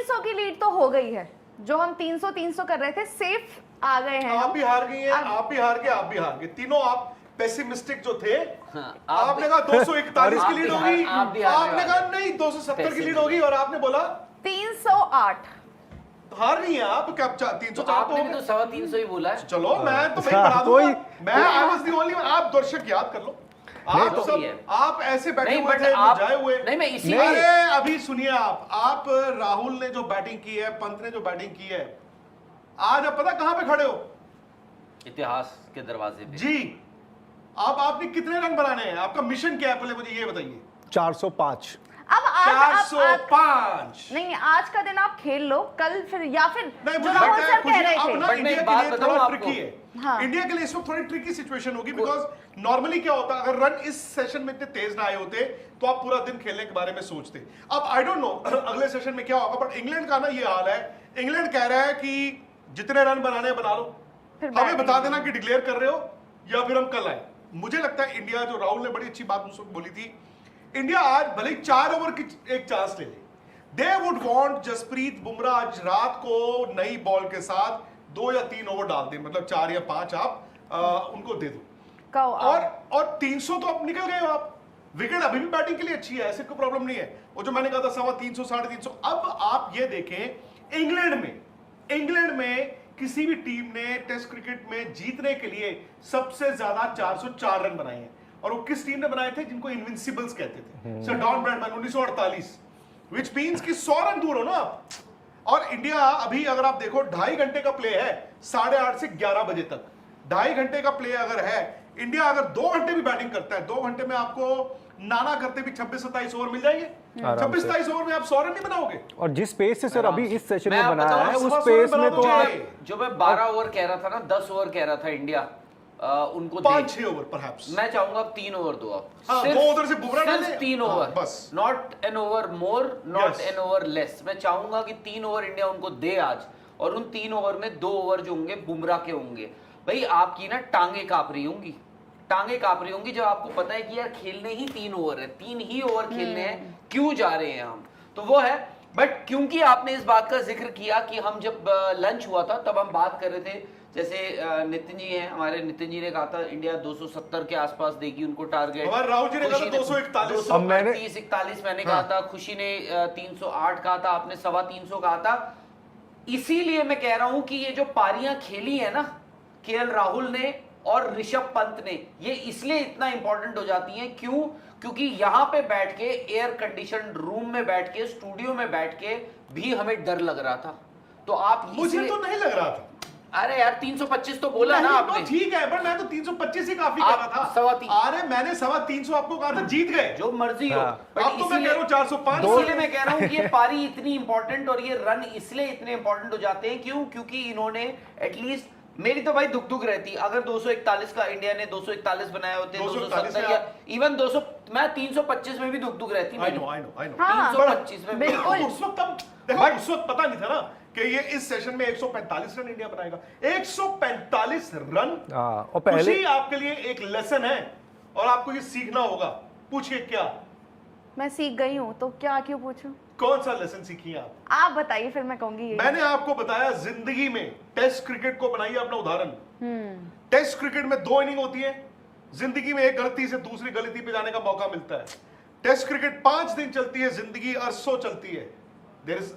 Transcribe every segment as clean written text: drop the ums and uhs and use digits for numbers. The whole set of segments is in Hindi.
300 की लीड तो हो गई है, जो हम 300 कर रहे थे सेफ आ गए हैं। आप भी हार गई हैं, आप भी हार गए, आप भी हार गए, तीनों आप पेसिमिस्टिक जो थे। आपने कहा 241 की लीड होगी, आपने कहा नहीं 270 की लीड होगी, और आपने बोला 308। हार गई हैं आप। क्या 304 आपने भी तो 350 ही बोला है। चलो मैं तो भाई बढ़ा दूंगा, मैं आई वाज द ओनली, आप दर्शक याद कर लो, आप तो सब आप ऐसे बैठे नहीं, हुए but थे, आप- जाए हुए। नहीं, मैं इसी- अरे अभी सुनिए, आप राहुल ने जो बैटिंग की है, पंत ने जो बैटिंग की है, आज आप पता कहां पे खड़े हो? इतिहास के दरवाजे पे। जी, आपने कितने रन बनाने हैं? आपका मिशन क्या है, पहले मुझे ये बताइए। 405। अब आज 405। नहीं, आज का दिन आप खेल लो, कल फिर या फिर नहीं, जो मुझे राहुल लगता है सर खुशी, कह रहे अब थे। ना बट मैं इंडिया एक के बात लिए बताऊं थोड़ा आपको। ट्रिकी है। हाँ। इंडिया के लिए इस वक्त थोड़ी ट्रिकी सिचुएशन होगी, बिकॉज नॉर्मली क्या होता है, अगर रन इस सेशन में इतने तेज ना आए होते तो आप पूरा दिन खेलने के बारे में सोचते। अब आई डोंट नो अगले सेशन में क्या होगा, बट इंग्लैंड का ना ये हाल है, इंग्लैंड कह रहा है कि जितने रन बनाने हैं बना लो, फिर हमें बैटिंग बता देना कि डिक्लेयर कर रहे हो या फिर हम कल आए। मुझे लगता है इंडिया, जो राहुल ने बड़ी अच्छी बात उस वक्त बोली थी, इंडिया आज भले ही 4 ओवर की एक चांस ले ले, they would want Jasprit Bumrah आज रात को नई बॉल के साथ 2 या 3 ओवर डाल दे, मतलब 4 या 5 आप उनको दे दो। और 300 तो अब निकल गए हो आप, विकेट अभी भी बैटिंग के लिए अच्छी है, ऐसे कोई प्रॉब्लम नहीं है। वो जो मैंने कहा था 350 350। अब आप ये देखें, इंग्लैंड में किसी भी टीम ने टेस्ट क्रिकेट में जीतने के लिए सबसे ज्यादा 404 रन बनाए हैं, और वो किस टीम ने बनाए थे? जिनको इनविंसिबल्स कहते थे, sir Don Bradman 1948, which means कि 100 रन दूर हो ना आप। और इंडिया अभी अगर आप देखो 2.5 घंटे का प्ले है, 8:30 से 11 बजे तक 2.5 घंटे का प्ले अगर है, इंडिया अगर 2 घंटे भी बैटिंग करता है, 2 घंटे में आपको नाना करते भी 26-27 ओवर मिल जाएंगे। 26-27 ओवर में आप 100 रन नहीं बनाओगे। और जिस पेस से सर अभी इस सेशन में बनाया है, उस 100 पेस रन में तो बना आप दोगे। जो मैं 12 ओवर कह रहा था ना, 10 ओवर कह रहा था इंडिया उनको 5-6 ओवर परहैप्स। मैं चाहूंगा अब 3 ओवर दो आप। हाँ, सिर्फ- 2 उधर से बुमराह डाले, सिर्फ 3 हाँ, ओवर, बस। Not an over more, not Yes. An over less. मैं चाहूंगा कि 3 ओवर इंडिया उनको दे आज, और उन 3 ओवर में 2 ओवर जो होंगे बुमराह के होंगे। भाई आपकी ना टांगे कांप रही होंगी, जब आपको पता है कि यार खेलने ही 3 ओवर है, 3 ही ओवर खेलने हैं, क्यों जा रहे हैं हम, तो वो है। बट क्योंकि आपने इस बात का जिक्र किया कि हम जब लंच हुआ था तब हम बात कर रहे थे, जैसे नितिन जी हैं हमारे, नितिन जी ने कहा था इंडिया 270 के आसपास देगी उनको टारगेट। हमारे राहुल जी ने कहा था 241। 241 मैंने कहा था, खुशी ने 308 कहा था, आपने 325 कहा था। इसीलिए मैं कह रहा हूं कि ये जो पारियां खेली है ना केएल राहुल ने और ऋषभ पंत ने, ये इसलिए इतना इंपॉर्टेंट हो जाती हैं। क्यों? क्योंकि यहां पे बैठ के, एयर कंडीशन रूम में बैठ के, स्टूडियो में बैठ के भी हमें डर लग रहा था। तो आप मुझे तो नहीं लग रहा था। अरे यार 325 तो बोला ना आपने। तो ठीक है, बट मैं तो 325 ही काफी कर रहा था। 325 अरे मैंने 325 आपको कहा था, जीत गए। जो मर्जी हो, बट अब तो मैं कह रहा हूं 405। इसलिए मैं कह रहा हूं कि ये पारी इतनी इंपॉर्टेंट और ये रन इसलिए इतने इंपॉर्टेंट हो जाते हैं। क्यों? क्योंकि इन्होंने एटलीस्ट, मेरी तो भाई दुख रहती अगर 241 का इंडिया ने 241 बनाए होते, 270 या इवन 200, मैं 325 में भी दुख रहती। I know, I know। हाँ, 325 में बिल्कुल। उस वक्त देखो, उस वक्त पता नहीं था ना कि ये इस सेशन में 145 रन इंडिया बनाएगा। 145 रन। और पहले खुशी आपके लिए एक लेसन है और आपको ये सीखना होगा। पूछिए क्या? मैं सीख गई हूँ, तो क्या क्यों पूछूं? कौन सा लेसन सीखी आप? आप बताइए, फिर मैं कहूंगी यही। मैंने आपको बताया, जिंदगी में टेस्ट क्रिकेट को बनाइए अपना उदाहरण। टेस्ट क्रिकेट में 2 इनिंग होती है, जिंदगी में एक गलती से दूसरी गलती पे जाने का मौका मिलता है। टेस्ट क्रिकेट 5 दिन चलती है, जिंदगी अरसों चलती है। देयर इज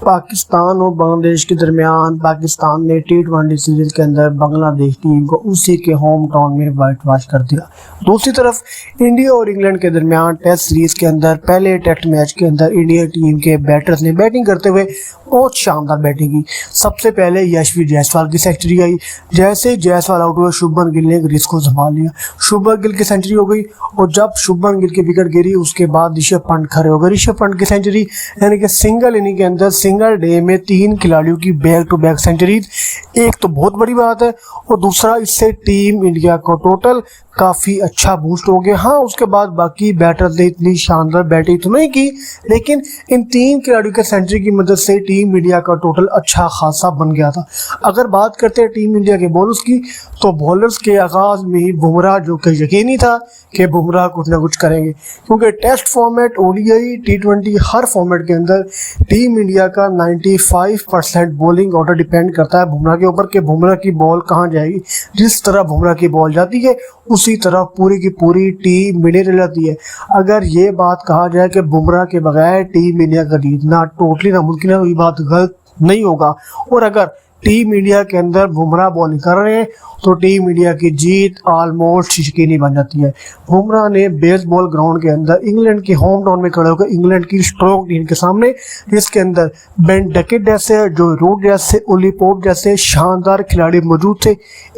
पाकिस्तान और बांग्लादेश के दरमियान पाकिस्तान ने T20 सीरीज के अंदर बांग्लादेश टीम को उसी के होम टाउन में वाइट वॉश कर दिया। दूसरी तरफ इंडिया और इंग्लैंड के दरमियान टेस्ट सीरीज के अंदर पहले टेस्ट मैच के अंदर इंडिया टीम के बैटर्स ने बैटिंग करते हुए बहुत शानदार बैटिंग की। सबसे पहले यशवी जायसवाल की सेंचुरी आई। जैसे जायसवाल आउट हुआ, शुभमन गिल ने रिस्क को संभाल लिया, शुभमन गिल की सेंचुरी हो गई। और जब शुभमन गिल की विकेट गिरी, उसके बाद ऋषभ पंत खड़े हो गए। ऋषभ पंत की सेंचुरी, यानी कि सिंगल इनिंग के अंदर सिंगल डे में 3 खिलाड़ियों की बैक टू बैक सेंचुरीज, एक तो बहुत बड़ी बात है, और दूसरा इससे टीम इंडिया को टोटल काफ़ी अच्छा बूस्ट हो गया। हाँ, उसके बाद बाकी बैटर्स ने इतनी शानदार बैटिंग तो नहीं की, लेकिन इन 3 खिलाड़ियों के सेंचुरी की मदद से टीम इंडिया का टोटल अच्छा खासा बन गया था। अगर बात करते हैं टीम इंडिया के बॉलर्स की, तो बॉलर्स के आगाज़ में ही बुमराह, जो कि यकीनी था कि बुमराह कुछ ना कुछ करेंगे, क्योंकि टेस्ट फॉर्मेट, ओडीआई, टी20 हर फॉर्मेट के अंदर टीम इंडिया का 95% बॉलिंग ऑर्डर डिपेंड करता है बुमराह के ऊपर कि बुमराह की बॉल कहाँ जाएगी। जिस तरह बुमराह की बॉल जाती है उसी तरह पूरी की पूरी टीम मिली रह जाती है। अगर ये बात कहा जाए कि बुमराह के बगैर टीम इंडिया का जीतना टोटली नामुमकिन है, तो ये बात गलत नहीं होगा। और अगर टीम इंडिया के अंदर बुमराह बॉलिंग कर रहे हैं तो टीम इंडिया की जीत ऑलमोस्ट यकीनी बन जाती है। बुमराह ने बेसबॉल ग्राउंड के अंदर इंग्लैंड के होम टाउन में खड़े होकर इंग्लैंड की स्ट्रॉन्ग टीम के सामने, जिसके अंदर बेन डकेट जैसे, जो रूट जैसे, ओली पोप जैसे शानदार खिलाड़ी मौजूद थे,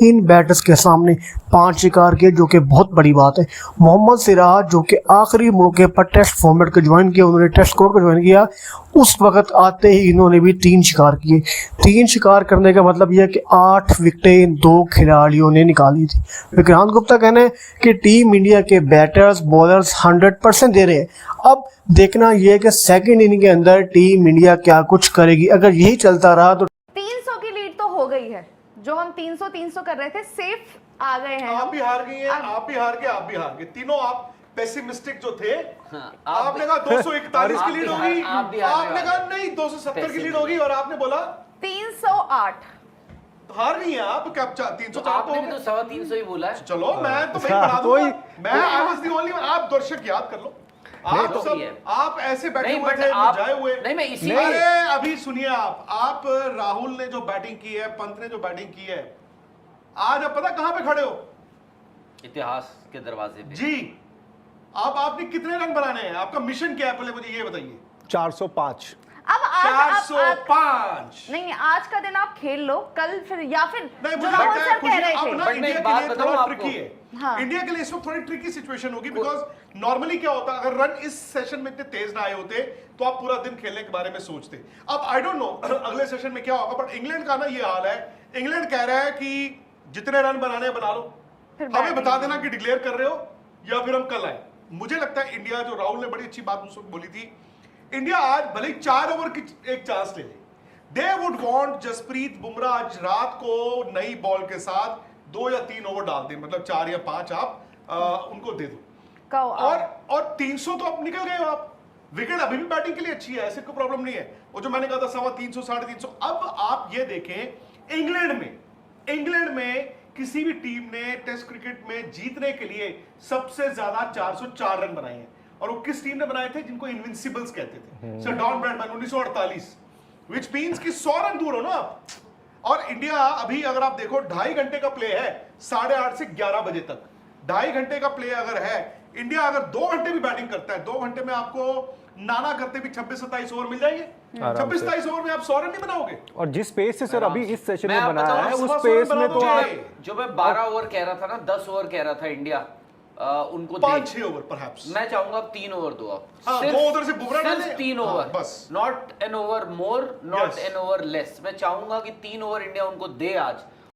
इन बैटर्स के सामने 5 शिकार किए, जो कि बहुत बड़ी बात है। मोहम्मद सिराज, जो कि आखिरी मौके पर टेस्ट फॉर्मेट को ज्वाइन किया, उन्होंने टेस्ट स्कोर को ज्वाइन किया, उस वक्त आते ही इन्होंने भी 3 शिकार किए। 3 शिकार करने का मतलब यह है कि 8 विकेटें इन 2 खिलाड़ियों ने निकाली थी। विक्रांत गुप्ता कहना है कि टीम इंडिया के बैटर्स, बॉलर्स 100% दे रहे हैं। अब देखना यह है कि सेकंड इनिंग के अंदर टीम इंडिया क्या कुछ करेगी। अगर यही चलता रहा तो 300 की लीड तो हो गई है। जो हम 300 कर रहे थे, सेफ आ गए हैं। आप भी हार गई हैं, आप भी हार गए, आप भी हार गए, तीनों आप पेसिमिस्टिक जो थे। आपने कहा 241 की लीड होगी, आपने कहा नहीं 270 की लीड होगी, और आपने बोला 308। हार नहीं है आप। क्या 304 आपने भी तो 350 ही बोला है। चलो मैं तो वही बढ़ा दूंगा। मैं आई वाज द ओनली, आप दर्शक याद कर लो। आप तो सब आप ऐसे बैठे नहीं, हुए but थे, आप- मुरझाए हुए। नहीं, मैं इसी- अरे अभी सुनिए, आप राहुल ने जो बैटिंग की है, पंत ने जो बैटिंग की है, आज आप पता कहां पे खड़े हो? इतिहास के दरवाजे पे। जी, आपने कितने रन बनाने हैं? आपका मिशन क्या है, पहले मुझे ये बताइए। 405। अब आज 405। नहीं, आज का दिन आप खेल लो, कल फिर या फिर नहीं, जो मुझे राहुल लगता है सर खुशी कह रहे अब थे। ना बट मैं इंडिया एक के बात लिए बताऊं थोड़ा आपको। ट्रिकी है। हाँ। इंडिया के लिए इस वक्त थोड़ी ट्रिकी सिचुएशन होगी, बिकॉज नॉर्मली क्या होता, अगर रन इस सेशन में इतने तेज ना आए होते तो आप पूरा दिन खेलने के बारे में सोचते। अब आई डोंट नो अगले सेशन में क्या होगा, बट इंग्लैंड का ना ये हाल है। इंग्लैंड कह रहा है कि जितने रन बनाने हैं बना लो, फिर हमें बैटिंग बता देना कि डिक्लेयर कर रहे हो या फिर हम कल आए। मुझे लगता है इंडिया, जो राहुल ने बड़ी अच्छी बात उस वक्त बोली थी, इंडिया आज भले ही 4 ओवर की एक चांस ले ले, they would want Jasprit Bumrah आज रात को नई बॉल के साथ 2 या 3 ओवर डाल दें, मतलब 4 या 5 आप उनको दे दो। और 300 तो अब निकल गए हो आप। विकेट अभी भी बैटिंग के लिए अच्छी है, ऐसे कोई प्रॉब्लम नहीं है। वो जो मैंने कहा था 350, 350। अब आप ये देखें, इंग्लैंड में किसी भी टीम ने टेस्ट क्रिकेट में जीतने के लिए सबसे ज्यादा 404 रन बनाए हैं, और वो किस टीम ने बनाए थे? जिनको इनविंसिबल्स कहते थे, sir Don Bradman 1948, which means कि 100 रन दूर हो ना आप। और इंडिया अभी अगर आप देखो 2.5 घंटे का प्ले है, 8:30 से 11 बजे तक 2.5 घंटे का प्ले अगर है, इंडिया अगर 2 घंटे भी बैटिंग करता है, 2 घंटे में आपको नाना करते भी 26-27 ओवर मिल जाएंगे। 26-27 ओवर में आप 100 रन नहीं बनाओगे। और जिस पेस से सर अभी इस सेशन मैं में आप बनाया बताऊं, है, उस 100 पेस रन में बना तो आप दीजिए। जो मैं 12 ओवर कह रहा था ना, 10 ओवर कह रहा था इंडिया उनको 5-6 ओवर परहैप्स। मैं चाहूंगा आप 3 ओवर दो आप। हाँ, सिर्फ- 2 उधर से बुमराह डालें। सिर्फ 3 हाँ, ओवर, बस। Not an over more, not Yes. An over less. मैं चाहूंगा कि 3 ओवर इंडिया उनको दे आज,